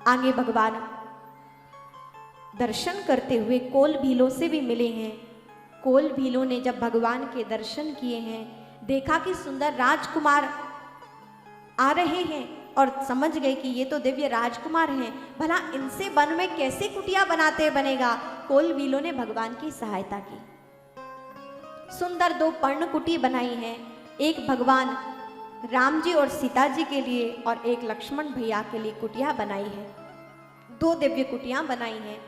आगे भगवान दर्शन करते हुए कोल भीलों से भी मिले हैं। कोल भीलों ने जब भगवान के दर्शन किए हैं, देखा कि सुंदर राजकुमार आ रहे हैं और समझ गए कि ये तो दिव्य राजकुमार हैं, भला इनसे वन में कैसे कुटिया बनाते बनेगा। कोल भीलों ने भगवान की सहायता की, सुंदर 2 पर्णकुटी बनाई हैं, एक भगवान राम जी और सीता जी के लिए और एक लक्ष्मण भैया के लिए कुटिया बनाई है। 2 दिव्य कुटियां बनाई हैं।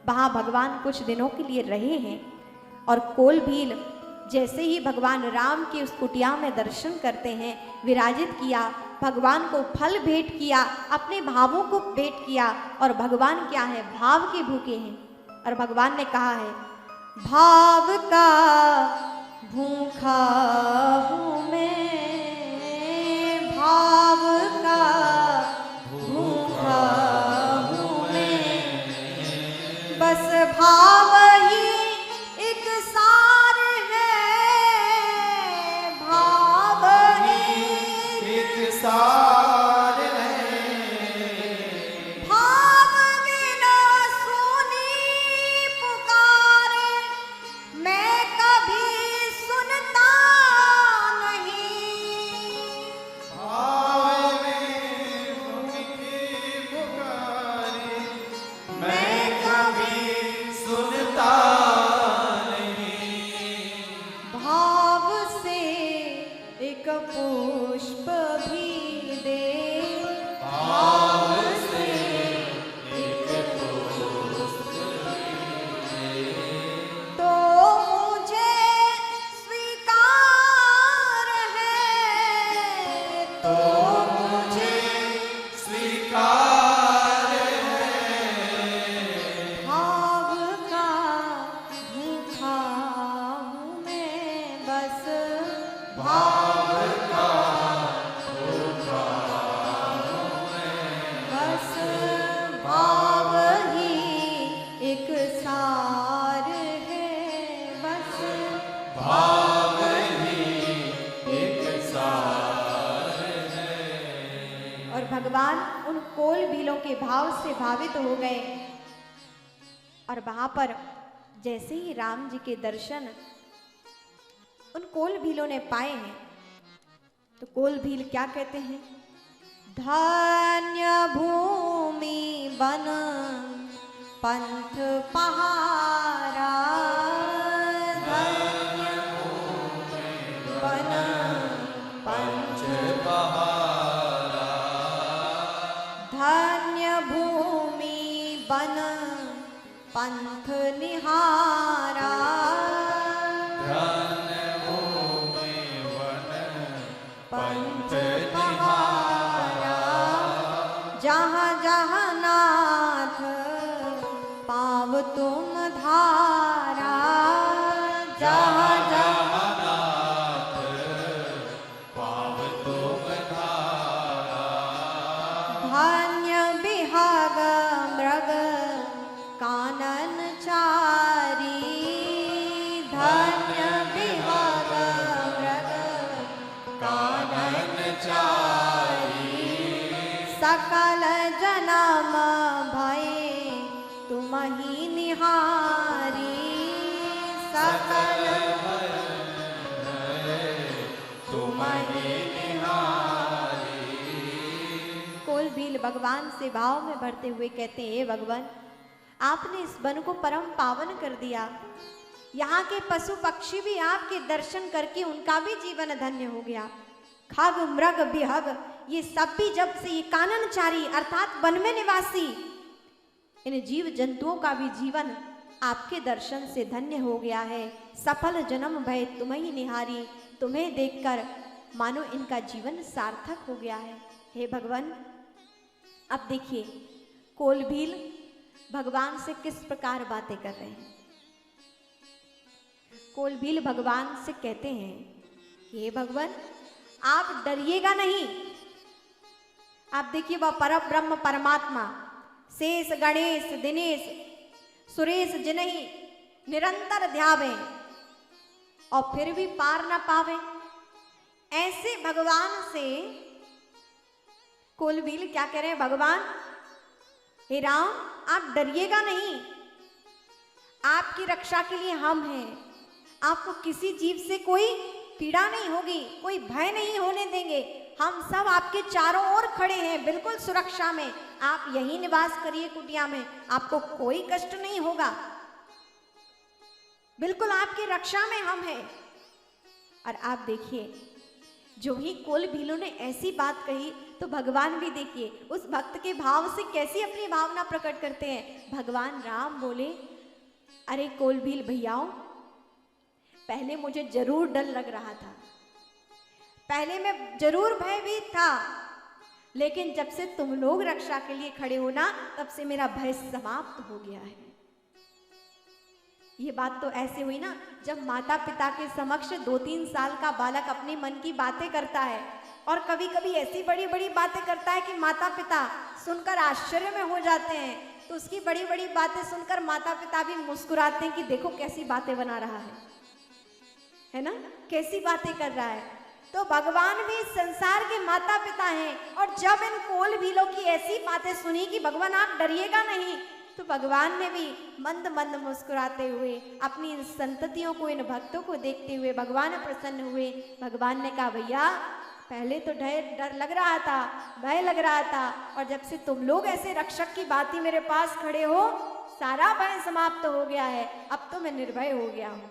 वहां भगवान कुछ दिनों के लिए रहे हैं और कोल भील जैसे ही भगवान राम की उस कुटिया में दर्शन करते हैं, विराजित किया, भगवान को फल भेंट किया, अपने भावों को भेंट किया। और भगवान क्या है, भाव के भूखे हैं। और भगवान ने कहा है, भाव का भूखा हूँ मैं, भाव का भूखा हूँ मैं, बस भाव ही एक सार है, भाव ही एक सार है, भाव बिना सुनी पुकारे मैं कभी सुनता नहीं, भाव में उनकी पुकारे मैं कभी सुनता नहीं, भाव से एक पुष्प भी दे, भाव से एक पुष्प दे, तो मुझे स्वीकार है, तो मुझे स्वीकार है, भाव का भूखा हूँ मैं, बस भाव का बस भाव ही एक सार है, बस भाव ही एक सार है। और भगवान उन कोल भीलों के भाव से भावित हो गए। और वहां पर जैसे ही राम जी के दर्शन उन कोल भीलों ने पाए हैं, तो कोल भील क्या कहते हैं, धन्य भूमि वन पंथ पहारा, धन्य वन पंथ बहारा, धन्य भूमि वन पंथ निहारा, धन भूमि वन पंथ पंथ पहारा, जहाँ जहाँ नाथ पाव तुम धारा, जहाँ जहाँ नाथ पाव तुम धारा, धन्य बिहाग मृग कानन चारी, धन्य बिहाग मृग कानन चारी, सकल जनम भये तुम ही निहारी, सकल तुम ही निहारी। कोल भील भगवान से भाव में भरते हुए कहते हैं, हे भगवान, आपने इस वन को परम पावन कर दिया, यहाँ के पशु पक्षी भी आपके दर्शन करके उनका भी जीवन धन्य हो गया, खग मृग बिहग ये सब भी जब से ये काननचारी अर्थात वन में निवासी इन जीव जंतुओं का भी जीवन आपके दर्शन से धन्य हो गया है। सफल जन्म भय तुम्हें ही निहारी, तुम्हें देखकर मानो इनका जीवन सार्थक हो गया है। हे भगवान, अब देखिए कोल भील भगवान से किस प्रकार बातें कर रहे हैं। कोल भील भगवान से कहते हैं कि हे भगवान, आप डरिएगा नहीं। आप देखिए वह परम ब्रह्म परमात्मा शेष गणेश दिनेश सुरेश जिन्हीं निरंतर ध्यावे और फिर भी पार न पावे, ऐसे भगवान से कोल भील क्या कह रहे हैं, भगवान हे राम, आप डरिएगा नहीं, आपकी रक्षा के लिए हम हैं। आपको किसी जीव से कोई पीड़ा नहीं होगी, कोई भय नहीं होने देंगे। हम सब आपके चारों ओर खड़े हैं, बिल्कुल सुरक्षा में। आप यहीं निवास करिए कुटिया में, आपको कोई कष्ट नहीं होगा, बिल्कुल आपकी रक्षा में हम हैं। और आप देखिए, जो ही कोल भीलों ने ऐसी बात कही तो भगवान भी देखिए उस भक्त के भाव से कैसी अपनी भावना प्रकट करते हैं। भगवान राम बोले, अरे कोल भील भैयाओं, पहले मुझे जरूर डर लग रहा था, पहले मैं जरूर भयभीत था, लेकिन जब से तुम लोग रक्षा के लिए खड़े हो ना, तब से मेरा भय समाप्त हो गया है। ये बात तो ऐसे हुई ना, जब माता पिता के समक्ष 2-3 साल का बालक अपने मन की बातें करता है और कभी कभी ऐसी बड़ी बड़ी बातें करता है कि माता पिता सुनकर आश्चर्य में हो जाते हैं। तो उसकी बड़ी बड़ी बातें सुनकर माता पिता भी मुस्कुराते हैं कि देखो कैसी बातें बना रहा है ना, कैसी बातें कर रहा है। तो भगवान भी संसार के माता पिता हैं, और जब इन कोल भीलों की ऐसी बातें सुनी कि भगवान आप डरिएगा नहीं, तो भगवान ने भी मंद मंद मुस्कुराते हुए अपनी इन संततियों को, इन भक्तों को देखते हुए भगवान प्रसन्न हुए। भगवान ने कहा, भैया पहले तो डर लग रहा था, भय लग रहा था, और जब से तुम लोग ऐसे रक्षक की बात ही मेरे पास खड़े हो, सारा भय समाप्त हो गया है, अब तो मैं निर्भय हो गया हूँ।